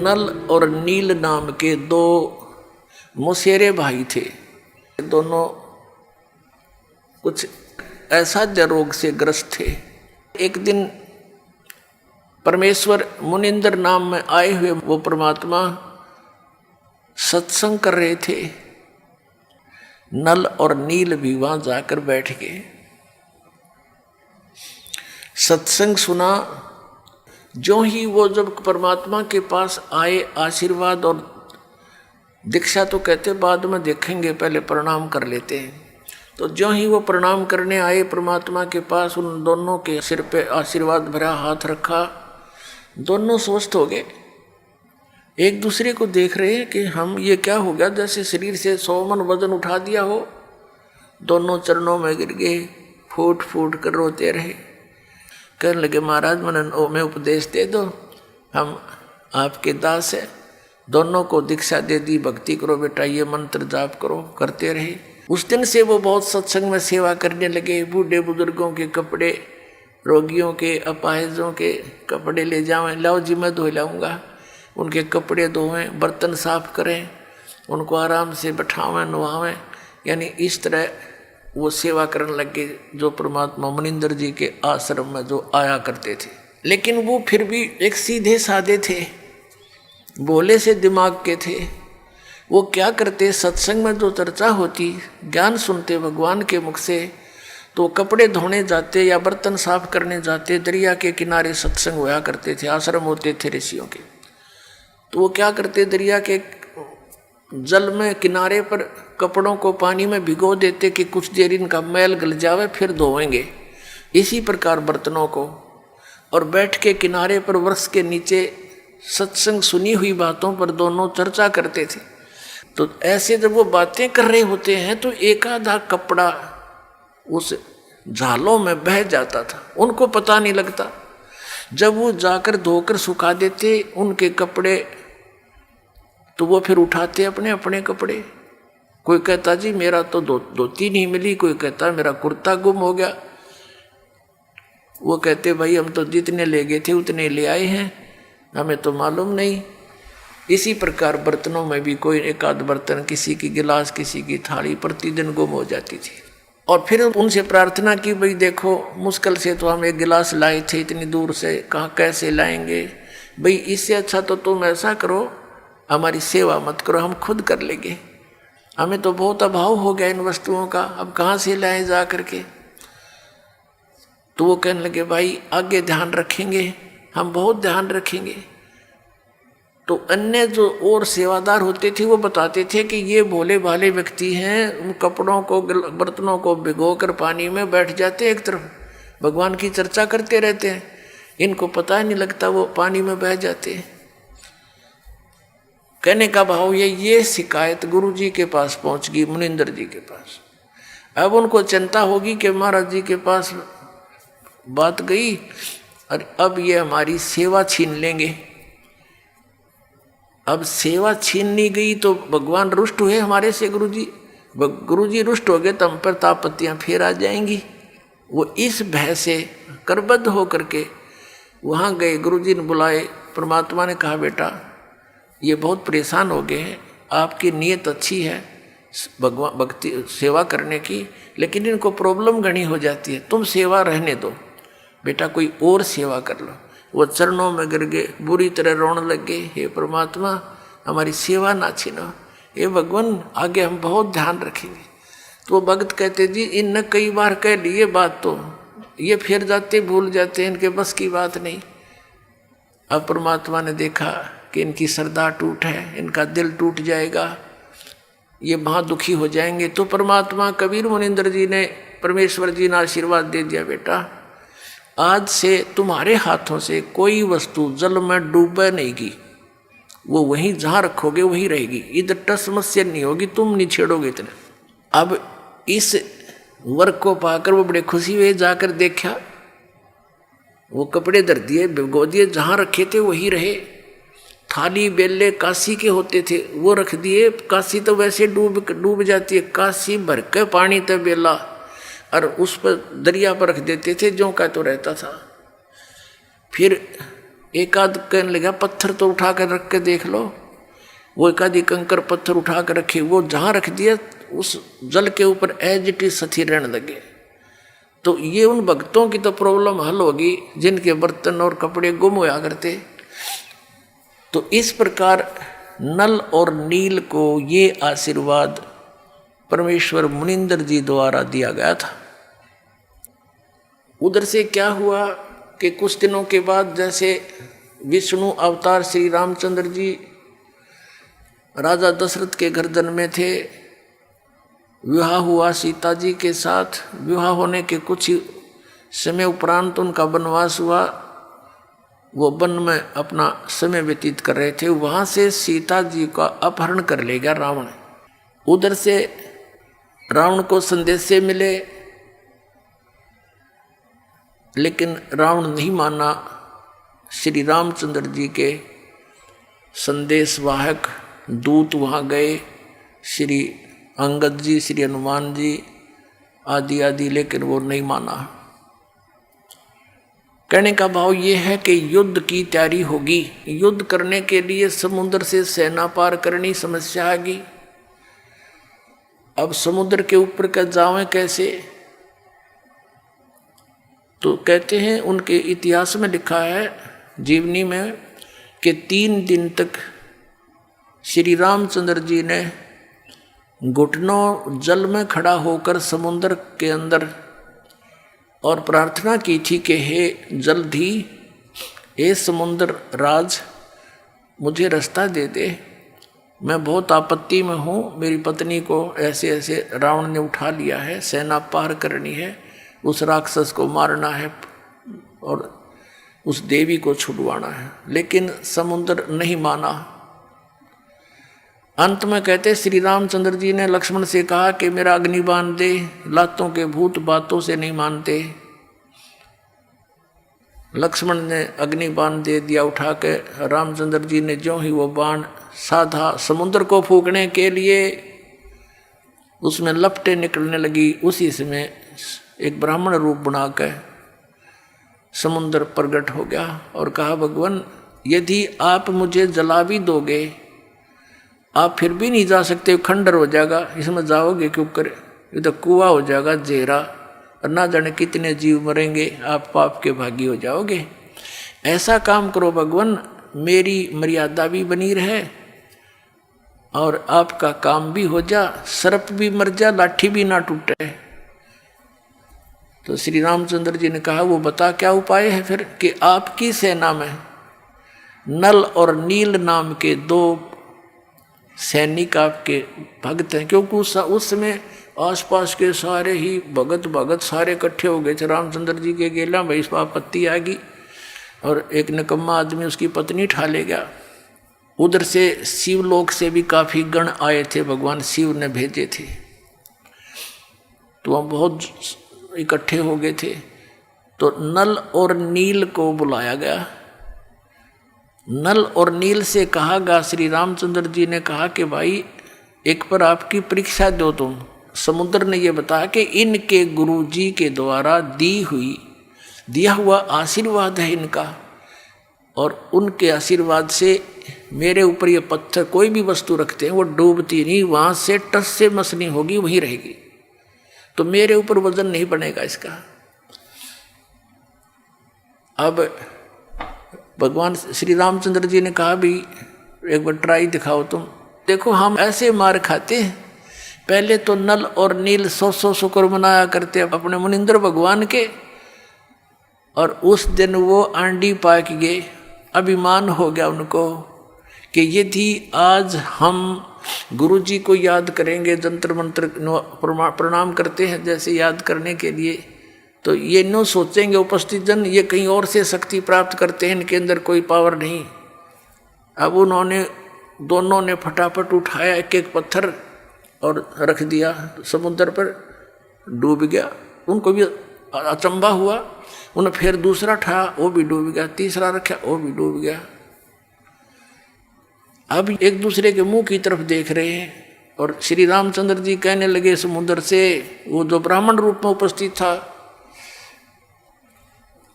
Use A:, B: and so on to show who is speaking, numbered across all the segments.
A: नल और नील नाम के दो मौसेरे भाई थे। दोनों कुछ असाध्य रोग से ग्रस्त थे। एक दिन परमेश्वर मुनिंद्र नाम में आए हुए वो परमात्मा सत्संग कर रहे थे। नल और नील भी वहां जाकर बैठ गए, सत्संग सुना। जो ही वो जब परमात्मा के पास आए, आशीर्वाद और दीक्षा तो कहते बाद में देखेंगे, पहले प्रणाम कर लेते हैं। तो जो ही वो प्रणाम करने आए परमात्मा के पास, उन दोनों के सिर पे आशीर्वाद भरा हाथ रखा, दोनों स्वस्थ हो गए। एक दूसरे को देख रहे हैं कि हम ये क्या हो गया, जैसे शरीर से 100 मन वजन उठा दिया हो। दोनों चरणों में गिर गए, फूट फूट कर रोते रहे। कहने लगे महाराज मैं उपदेश दे दो, हम आपके दास है। दोनों को दीक्षा दे दी, भक्ति करो बेटा, ये मंत्र जाप करो। करते रहे। उस दिन से वो बहुत सत्संग में सेवा करने लगे। बूढ़े बुजुर्गों के कपड़े, रोगियों के, अपाहिजों के कपड़े ले जावें, लाओ जी मैं धो लाऊंगा। उनके कपड़े धोवें, बर्तन साफ करें, उनको आराम से बैठावें, नवावें। यानी इस तरह वो सेवा करने लगे, जो परमात्मा मुनिंद्र जी के आश्रम में जो आया करते थे। लेकिन वो फिर भी एक सीधे साधे थे, भोले से दिमाग के थे। वो क्या करते, सत्संग में जो चर्चा होती, ज्ञान सुनते भगवान के मुख से, तो कपड़े धोने जाते या बर्तन साफ करने जाते। दरिया के किनारे सत्संग होया करते थे, आश्रम होते थे ऋषियों के। तो वो क्या करते, दरिया के जल में किनारे पर कपड़ों को पानी में भिगो देते कि कुछ देर इनका मैल गल जावे, फिर धोएंगे। इसी प्रकार बर्तनों को, और बैठ के किनारे पर वृक्ष के नीचे सत्संग सुनी हुई बातों पर दोनों चर्चा करते थे। तो ऐसे जब वो बातें कर रहे होते हैं तो एक आधा कपड़ा उस झालों में बह जाता था, उनको पता नहीं लगता। जब वो जाकर धोकर सुखा देते उनके कपड़े, तो वो फिर उठाते अपने अपने कपड़े। कोई कहता जी मेरा तो धोती नहीं मिली, कोई कहता मेरा कुर्ता गुम हो गया। वो कहते भाई हम तो जितने ले गए थे उतने ले आए हैं, हमें तो मालूम नहीं। इसी प्रकार बर्तनों में भी कोई एक आध बर्तन, किसी की गिलास, किसी की थाली प्रतिदिन गुम हो जाती थी। और फिर उनसे प्रार्थना की, भाई देखो मुश्किल से तो हम एक गिलास लाए थे, इतनी दूर से कहाँ कैसे लाएंगे। भाई इससे अच्छा तो तुम ऐसा करो, हमारी सेवा मत करो, हम खुद कर लेंगे। हमें तो बहुत अभाव हो गया इन वस्तुओं का, अब कहाँ से लाएं जा करके। तो वो कहने लगे भाई आगे ध्यान रखेंगे, हम बहुत ध्यान रखेंगे। तो अन्य जो और सेवादार होते थे वो बताते थे कि ये भोले भाले व्यक्ति हैं, उन कपड़ों को बर्तनों को भिगो कर पानी में बैठ जाते, एक तरफ भगवान की चर्चा करते रहते हैं, इनको पता ही नहीं लगता वो पानी में बह जाते हैं। कहने का भाव ये शिकायत गुरु जी के पास पहुंच गई, मुनिंद्र जी के पास। अब उनको चिंता होगी कि महाराज जी के पास बात गई और अब ये हमारी सेवा छीन लेंगे। अब सेवा छीननी गई तो भगवान रुष्ट हुए हमारे से। गुरु जी रुष्ट हो गए तो हम पर तापत्तियाँ फिर आ जाएंगी। वो इस भय से करबद्ध होकर के वहाँ गए, गुरु जी ने बुलाए। परमात्मा ने कहा बेटा ये बहुत परेशान हो गए हैं, आपकी नीयत अच्छी है भगवान भक्ति सेवा करने की, लेकिन इनको प्रॉब्लम घनी हो जाती है, तुम सेवा रहने दो बेटा, कोई और सेवा कर लो। वो चरणों में गिर गए, बुरी तरह रोने लग गए, हे परमात्मा हमारी सेवा ना छीनो, हे भगवान आगे हम बहुत ध्यान रखेंगे। तो वो भक्त कहते जी इनने कई बार कह ली ये बात, तो ये फिर जाते भूल जाते, इनके बस की बात नहीं। अब परमात्मा ने देखा कि इनकी श्रद्धा टूट है, इनका दिल टूट जाएगा, ये वहाँ दुखी हो जाएंगे। तो परमात्मा कबीर मुनिंद्र जी ने, परमेश्वर जी ने आशीर्वाद दे दिया, बेटा आज से तुम्हारे हाथों से कोई वस्तु जल में डूबे नहीं की, वो वहीं जहाँ रखोगे वहीं रहेगी, इधर टस समस्या नहीं होगी, तुम नहीं छेड़ोगे इतने। अब इस वर्ग को पाकर वो बड़े खुशी हुए, जाकर देखा वो कपड़े धर दिए, भिगो दिए, जहाँ रखे थे वहीं रहे। थाली बेले काशी के होते थे वो रख दिए, काशी तो वैसे डूब जाती है, काशी भर के पानी तो बेला, और उस पर दरिया पर रख देते थे, जो का तो रहता था। फिर एक आध कहने लगा पत्थर तो उठा कर रख के देख लो। वो एक आधी कंकर पत्थर उठा कर रखे, वो जहाँ रख दिया उस जल के ऊपर एज इट इज सती रहने लगे। तो ये उन भक्तों की तो प्रॉब्लम हल होगी जिनके बर्तन और कपड़े गुम होया करते। तो इस प्रकार नल और नील को ये आशीर्वाद परमेश्वर मुनिंदर जी द्वारा दिया गया था। उधर से क्या हुआ कि कुछ दिनों के बाद जैसे विष्णु अवतार श्री रामचंद्र जी राजा दशरथ के घर जन्मे थे, विवाह हुआ सीता जी के साथ। विवाह होने के कुछ ही समय उपरांत उनका वनवास हुआ। वो वन में अपना समय व्यतीत कर रहे थे, वहाँ से सीता जी का अपहरण कर ले गया रावण। उधर से रावण को संदेशे मिले, लेकिन रावण नहीं माना। श्री रामचंद्र जी के संदेशवाहक दूत वहाँ गए, श्री अंगद जी, श्री हनुमान जी आदि आदि, लेकिन वो नहीं माना। कहने का भाव ये है कि युद्ध की तैयारी होगी। युद्ध करने के लिए समुद्र से सेना पार करनी समस्या आएगी। अब समुद्र के ऊपर का जावें कैसे? तो कहते हैं उनके इतिहास में लिखा है जीवनी में कि 3 दिन तक श्री रामचंद्र जी ने घुटनों जल में खड़ा होकर समुद्र के अंदर और प्रार्थना की थी कि हे जल्दी हे समुद्र राज मुझे रास्ता दे दे, मैं बहुत आपत्ति में हूँ। मेरी पत्नी को ऐसे ऐसे रावण ने उठा लिया है, सेना पार करनी है, उस राक्षस को मारना है और उस देवी को छुड़वाना है। लेकिन समुद्र नहीं माना। अंत में कहते श्री रामचंद्र जी ने लक्ष्मण से कहा कि मेरा अग्निबाण दे, लातों के भूत बातों से नहीं मानते। लक्ष्मण ने अग्निबाण दे दिया उठा के। रामचंद्र जी ने जो ही वो बाण साधा समुद्र को फूकने के लिए, उसमें लपटें निकलने लगी। उसी समय एक ब्राह्मण रूप बनाकर समुद्र प्रकट हो गया और कहा भगवान यदि आप मुझे जला भी दोगे, आप फिर भी नहीं जा सकते, खंडर हो जाएगा, इसमें जाओगे क्यों कर? ये तो कुआं हो जाएगा जेरा, और ना जाने कितने जीव मरेंगे, आप पाप के भागी हो जाओगे। ऐसा काम करो भगवान, मेरी मर्यादा भी बनी रहे और आपका काम भी हो जा, सर्प भी मर जा, लाठी भी ना टूटे। तो श्री रामचंद्र जी ने कहा वो बता क्या उपाय है फिर? कि आपकी सेना में नल और नील नाम के 2 सैनिक आपके भक्त हैं। क्योंकि उस समय आसपास के सारे ही भगत सारे इकट्ठे हो गए थे रामचंद्र जी के गेला। भाई इस आपत्ति आ गई और एक निकम्मा आदमी उसकी पत्नी ठा ले गया। उधर से शिवलोक से भी काफ़ी गण आए थे, भगवान शिव ने भेजे थे, तो वह बहुत इकट्ठे हो गए थे। तो नल और नील को बुलाया गया। नल और नील से कहा गया, श्री रामचंद्र जी ने कहा कि भाई एक पर आपकी परीक्षा दो तुम। समुद्र ने यह बताया कि इनके गुरु जी के द्वारा दिया हुआ आशीर्वाद है इनका, और उनके आशीर्वाद से मेरे ऊपर ये पत्थर कोई भी वस्तु रखते हैं वो डूबती नहीं, वहाँ से टस से मसनी होगी वहीं रहेगी, तो मेरे ऊपर वजन नहीं बनेगा इसका। अब भगवान श्री रामचंद्र जी ने कहा भी एक बार ट्राई दिखाओ तुम। देखो हम ऐसे मार खाते हैं, पहले तो नल और नील 100 शुक्र मनाया करते अपने मुनिंद्र भगवान के, और उस दिन वो आंडी पाक गए। अभिमान हो गया उनको कि यदि आज हम गुरु जी को याद करेंगे, जंतर मंत्र प्रणाम करते हैं जैसे याद करने के लिए, तो ये नो सोचेंगे उपस्थित जन ये कहीं और से शक्ति प्राप्त करते हैं, इनके अंदर कोई पावर नहीं। अब उन्होंने दोनों ने फटाफट उठाया एक एक पत्थर और रख दिया समुद्र पर, डूब गया। उनको भी अचंबा हुआ, उन्हें फिर दूसरा उठाया वो भी डूब गया, तीसरा रखा वो भी डूब गया। अब एक दूसरे के मुंह की तरफ देख रहे हैं और श्री रामचंद्र जी कहने लगे समुद्र से, वो जो ब्राह्मण रूप में उपस्थित था,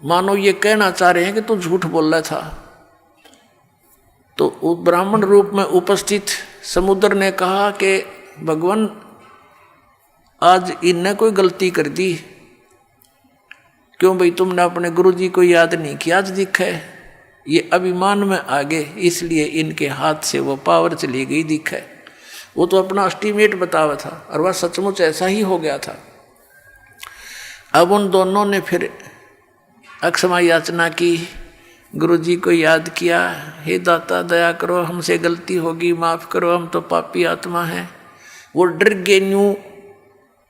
A: मानो ये कहना चाह रहे हैं कि तू झूठ बोल रहा था, तो ब्राह्मण रूप में उपस्थित समुद्र ने कहा कि भगवान आज इनने कोई गलती कर दी, क्यों भाई तुमने अपने गुरुजी को याद नहीं किया, आज दिखा है ये अभिमान में आ गए, इसलिए इनके हाथ से वो पावर चली गई, दिखा है। वो तो अपना एस्टीमेट बतावा था और वह सचमुच ऐसा ही हो गया था। अब उन दोनों ने फिर अक्षमा याचना की, गुरुजी को याद किया, हे दाता दया करो, हमसे गलती होगी, माफ़ करो, हम तो पापी आत्मा हैं। वो डर गए न्यू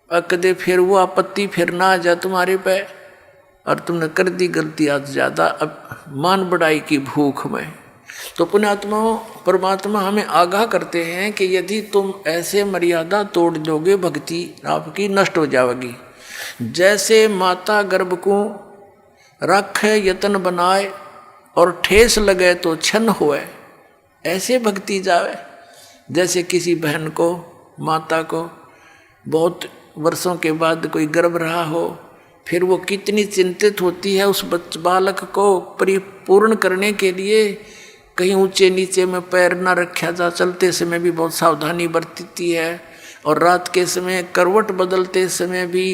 A: अकदे फिर वो आपत्ति फिर ना आ जा तुम्हारे पे, और तुमने कर दी गलती आज ज़्यादा, अब मान बढ़ाई की भूख में। तो पुण्यात्माओं परमात्मा हमें आगाह करते हैं कि यदि तुम ऐसे मर्यादा तोड़ दोगे भक्ति आपकी नष्ट हो जाएगी। जैसे माता गर्भ को रखे यतन बनाए और ठेस लगे तो छन होए, ऐसे भक्ति जावे। जैसे किसी बहन को माता को बहुत वर्षों के बाद कोई गर्भ रहा हो, फिर वो कितनी चिंतित होती है उस बालक को परिपूर्ण करने के लिए, कहीं ऊंचे नीचे में पैर न रखा जा, चलते समय भी बहुत सावधानी बरतती है, और रात के समय करवट बदलते समय भी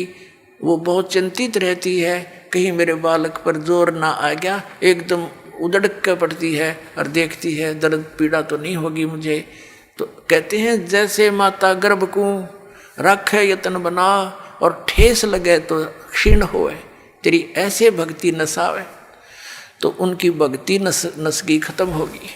A: वो बहुत चिंतित रहती है, कहीं मेरे बालक पर जोर ना आ गया, एकदम उदड़क कर पड़ती है और देखती है दर्द पीड़ा तो नहीं होगी मुझे। तो कहते हैं जैसे माता गर्भ को रखे यतन बना और ठेस लगे तो क्षीण होए, तेरी ऐसे भक्ति नसावे, तो उनकी भक्ति नसगी खत्म होगी।